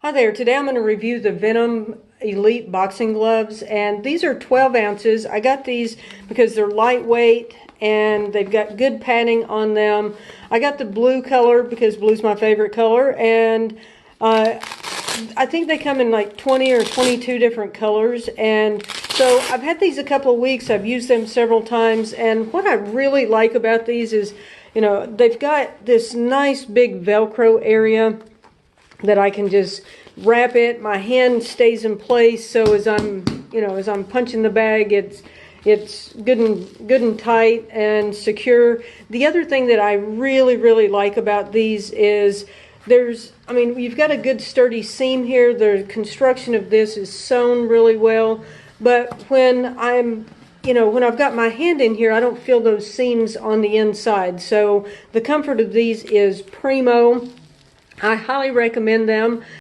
Hi there, today I'm going to review the Venum Elite boxing gloves, and these are 12 ounces. I got these because they're lightweight and they've got good padding on them. I got the blue color because blue's my favorite color, and I think they come in like 20 or 22 different colors. And so I've had these a couple of weeks. I've used them several times, and what I really like about these is, they've got this nice big Velcro area that I can just wrap it. My hand stays in place, so as I'm punching the bag, it's good and tight and secure. The other thing that I really like about these is you've got a good sturdy seam here. The construction of this is sewn really well, but when I've got my hand in here, I don't feel those seams on the inside. So the comfort of these is primo. I highly recommend them.